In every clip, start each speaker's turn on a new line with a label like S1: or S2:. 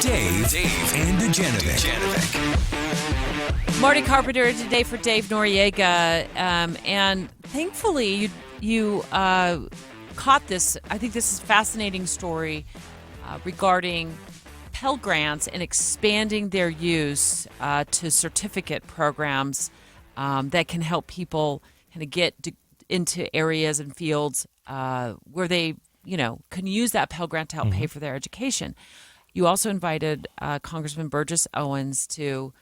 S1: Dave and Dujanovic.
S2: Marty Carpenter today for Dave Noriega. And thankfully, you caught this. I think this is a fascinating story regarding Pell Grants and expanding their use to certificate programs that can help people kind of get into areas and fields where they, can use that Pell Grant to help pay for their education. You also invited Congressman Burgess Owens to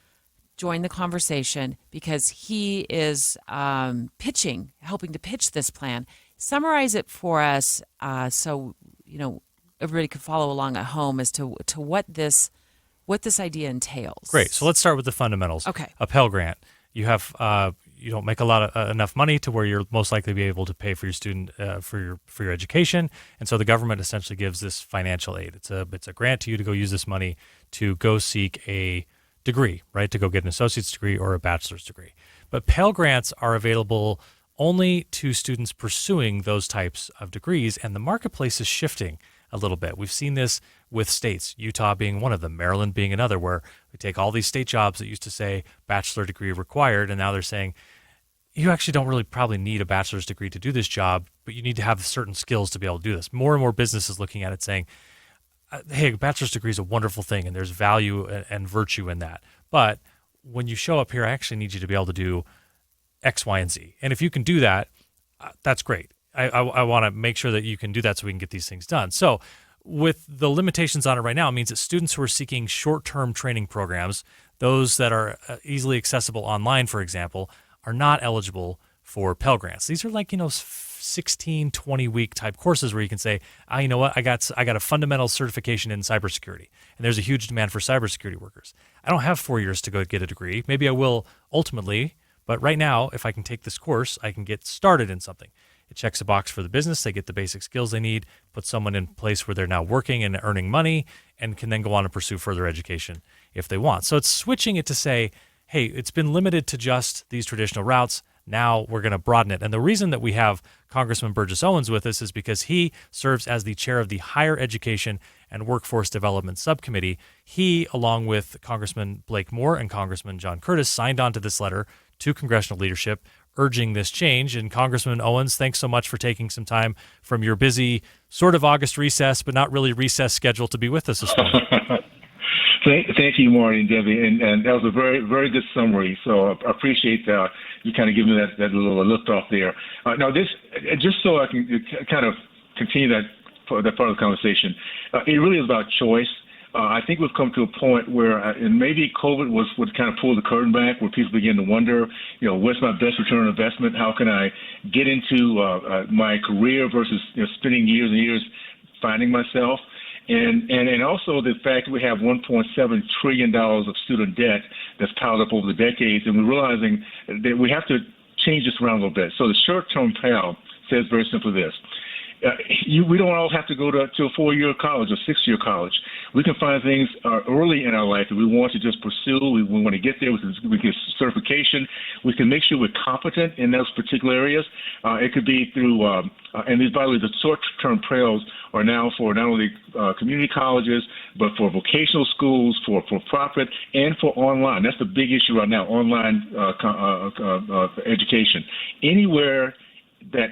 S2: join the conversation because he is helping to pitch this plan. Summarize it for us so, everybody could follow along at home as to what this idea entails.
S3: Great. So let's start with the fundamentals.
S2: Okay.
S3: A Pell Grant. You have you don't make enough money to where you're most likely to be able to pay for your student for your education, and so the government essentially gives this financial aid. It's a grant to you to go use this money to go seek a degree, right? To go get an associate's degree or a bachelor's degree. But Pell Grants are available only to students pursuing those types of degrees, and the marketplace is shifting a little bit. We've seen this with states, Utah being one of them, Maryland being another, where we take all these state jobs that used to say bachelor degree required, and now they're saying you actually don't really probably need a bachelor's degree to do this job, but you need to have certain skills to be able to do this. More and more businesses looking at it saying, hey, a bachelor's degree is a wonderful thing, and there's value and virtue in that. But when you show up here, I actually need you to be able to do X, Y, and Z. And if you can do that, that's great. I want to make sure that you can do that so we can get these things done. So with the limitations on it right now, it means that students who are seeking short-term training programs, those that are easily accessible online, for example, are not eligible for Pell Grants. These are like, 16, 20-week type courses where you can say, you know what, I got a fundamental certification in cybersecurity, and there's a huge demand for cybersecurity workers. I don't have 4 years to go get a degree. Maybe I will ultimately, but right now, if I can take this course, I can get started in something. It checks a box for the business. They get the basic skills they need, put someone in place where they're now working and earning money, and can then go on and pursue further education if they want. So it's switching it to say, hey, it's been limited to just these traditional routes. Now we're going to broaden it. And the reason that we have Congressman Burgess Owens with us is because he serves as the chair of the Higher Education and Workforce Development Subcommittee. He, along with Congressman Blake Moore and Congressman John Curtis, signed on to this letter to congressional leadership urging this change. And Congressman Owens, thanks so much for taking some time from your busy sort of August recess, but not really recess schedule to be with us this morning.
S4: Thank you, Marty and Debbie, and that was a very, very good summary. So I appreciate you kind of giving me that little lift off there. Now, this just so I can kind of continue that part of the conversation. It really is about choice. I think we've come to a point where, and maybe COVID would kind of pull the curtain back, where people begin to wonder, what's my best return on investment? How can I get into my career versus spending years and years finding myself? And also the fact that we have $1.7 trillion of student debt that's piled up over the decades, and we're realizing that we have to change this around a little bit. So the short-term Pell says very simply this. We don't all have to go to a 4-year college or 6-year college. We can find things early in our life that we want to just pursue. We want to get there. We get certification. We can make sure we're competent in those particular areas. It could be through, and these, by the way, the short-term Pels are now for not only community colleges, but for vocational schools, for profit, and for online. That's the big issue right now, online education. Anywhere that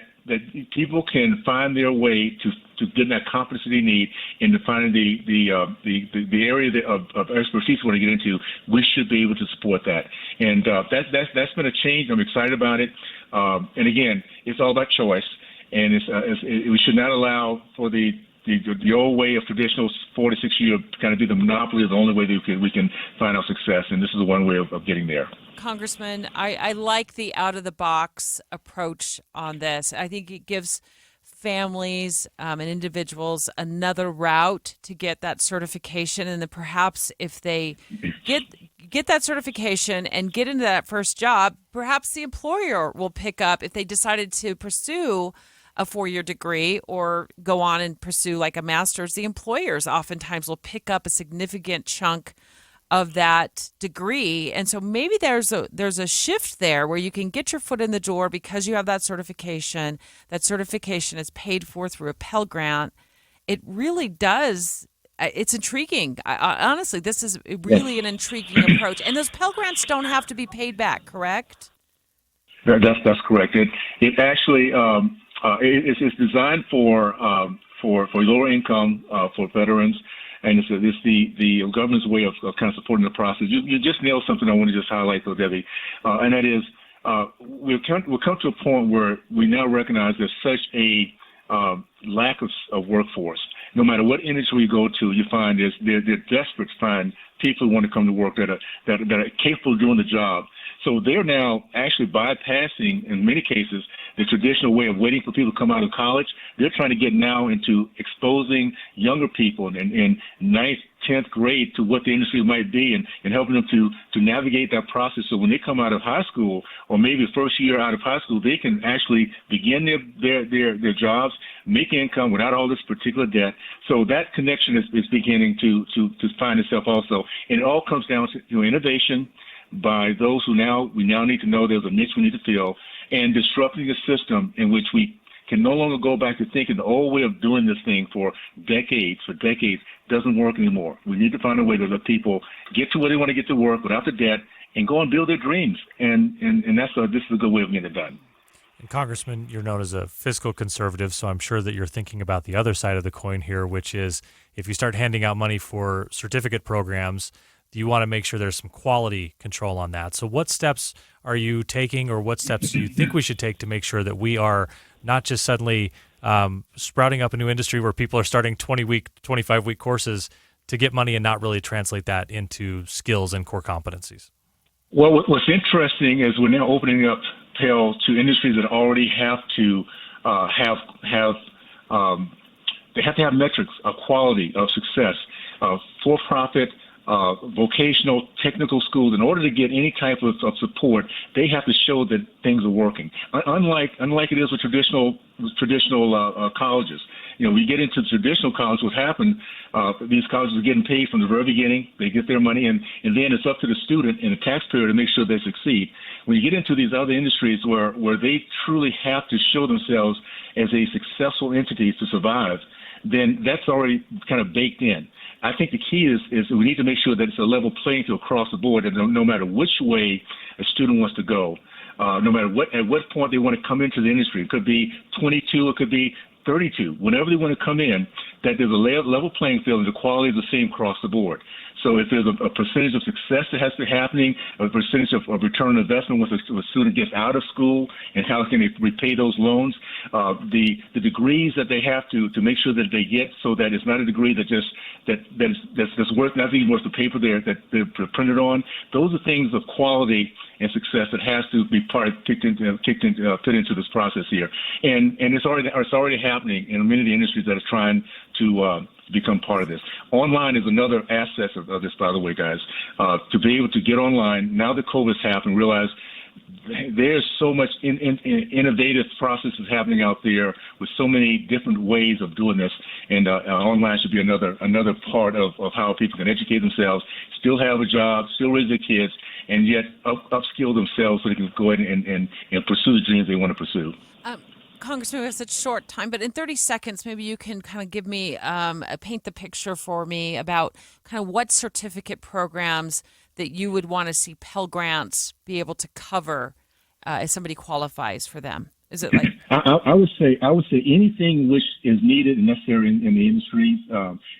S4: people can find their way to getting that competency they need and to finding the area of expertise we want to get into, we should be able to support that. And that's been a change. I'm excited about it. And again, it's all about choice. And we should not allow for the old way of traditional 4 to 6 year kind of be the monopoly of the only way that we can find our success. And this is one way of getting there.
S2: Congressman, I like the out-of-the-box approach on this. I think it gives families and individuals another route to get that certification, and then perhaps if they get that certification and get into that first job, perhaps the employer will pick up if they decided to pursue a 4-year degree or go on and pursue like a master's. The employers oftentimes will pick up a significant chunk of that degree. And so maybe there's a shift there where you can get your foot in the door because you have that certification. That certification is paid for through a Pell Grant. It really does it's intriguing. Honestly, this is really an intriguing approach. And those Pell Grants don't have to be paid back, correct?
S4: That's correct. It actually it's designed for lower income for veterans, and it's the government's way of kind of supporting the process. You just nailed something I want to just highlight, though, Debbie, and that is we'll come to a point where we now recognize there's such a lack of workforce. No matter what industry you go to, you find they're desperate to find people who want to come to work that are capable of doing the job. So they're now actually bypassing, in many cases, the traditional way of waiting for people to come out of college. They're trying to get now into exposing younger people in ninth, 10th grade to what the industry might be and helping them to navigate that process. So when they come out of high school, or maybe the first year out of high school, they can actually begin their jobs, make income without all this particular debt. So that connection is beginning to find itself also. And it all comes down to innovation by those we now need to know there's a niche we need to fill, and disrupting a system in which we can no longer go back to thinking the old way of doing this thing for decades doesn't work anymore. We need to find a way to let people get to where they want to get to work without the debt and go and build their dreams. And this is a good way of getting it done.
S3: And Congressman, you're known as a fiscal conservative, so I'm sure that you're thinking about the other side of the coin here, which is if you start handing out money for certificate programs, you want to make sure there's some quality control on that. So what steps are you taking, or what steps do you think we should take to make sure that we are not just suddenly sprouting up a new industry where people are starting 20-week, 25-week courses to get money and not really translate that into skills and core competencies?
S4: Well, what's interesting is we're now opening up Pell to industries that already have to they have to have metrics of quality, of success, for-profit, vocational, technical schools. In order to get any type of support, they have to show that things are working. Unlike it is with traditional colleges. We get into traditional college. What happened? These colleges are getting paid from the very beginning. They get their money, and then it's up to the student and the taxpayer to make sure they succeed. When you get into these other industries where they truly have to show themselves as a successful entity to survive, then that's already kind of baked in. I think the key is we need to make sure that it's a level playing field across the board, and no matter which way a student wants to go, no matter at what point they want to come into the industry, it could be 22, it could be 32, whenever they want to come in, that there's a level playing field and the quality is the same across the board. So if there's a percentage of success that has to be happening, a percentage of return on investment once a student gets out of school, and how can they repay those loans, the degrees that they have to make sure that they get, so that it's not a degree that's worth nothing, worth the paper that they're printed on. Those are things of quality and success that has to be put into this process here, and it's already happening in many of the industries that are trying to become part of this. Online is another aspect of this, by the way, guys. To be able to get online now that COVID's happened, realize there's so much innovative processes happening out there with so many different ways of doing this, and online should be another part of how people can educate themselves, still have a job, still raise their kids, and yet upskill themselves so they can go ahead and pursue the dreams they want to pursue.
S2: Congressman, we have such short time, but in 30 seconds, maybe you can kind of give me, paint the picture for me about kind of what certificate programs that you would want to see Pell Grants be able to cover if somebody qualifies for them. Is it like?
S4: I would say anything which is needed and necessary in the industries.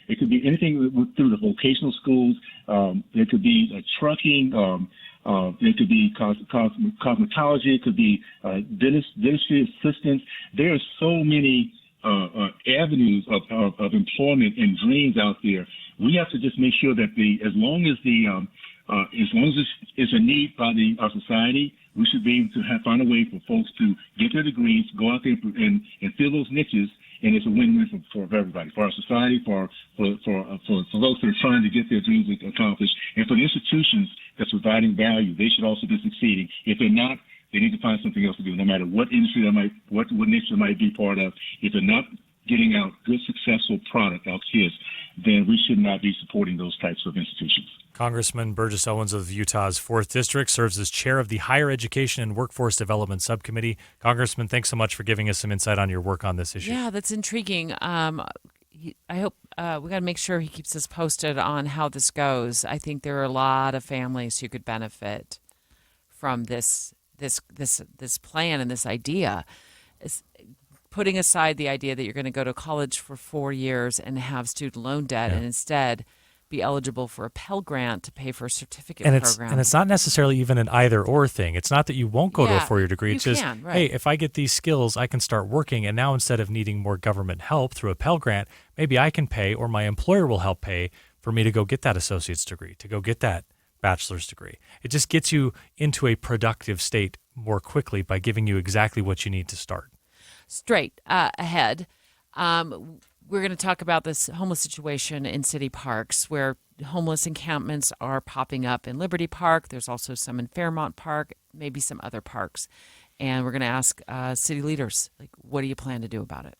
S4: It could be anything through the vocational schools. It could be trucking. It could be cosmetology. It could be dentistry assistants. There are so many avenues of employment and dreams out there. We have to just make sure that as long as it's a need by our society, we should be able to find a way for folks to get their degrees, go out there and fill those niches, and it's a win-win for everybody, for our society, for those that are trying to get their dreams accomplished, and for the institutions that's providing value. They should also be succeeding. If they're not, they need to find something else to do, no matter what industry what niche they might be part of. If they're not getting out good, successful product out kids, then we should not be supporting those types of institutions.
S3: Congressman Burgess Owens of Utah's 4th District serves as chair of the Higher Education and Workforce Development Subcommittee. Congressman, thanks so much for giving us some insight on your work on this issue.
S2: Yeah, that's intriguing. I hope we got to make sure he keeps us posted on how this goes. I think there are a lot of families who could benefit from this plan and this idea. It's putting aside the idea that you're going to go to college for 4 years and have student loan debt, and instead be eligible for a Pell Grant to pay for a certificate program.
S3: And it's not necessarily even an either or thing. It's not that you won't go to a 4-year degree. It's just, hey, if I get these skills, I can start working. And now instead of needing more government help through a Pell Grant, maybe I can pay, or my employer will help pay for me to go get that associate's degree, to go get that bachelor's degree. It just gets you into a productive state more quickly by giving you exactly what you need to start.
S2: Straight ahead. We're going to talk about this homeless situation in city parks, where homeless encampments are popping up in Liberty Park. There's also some in Fairmount Park, maybe some other parks. And we're going to ask city leaders, like, what do you plan to do about it?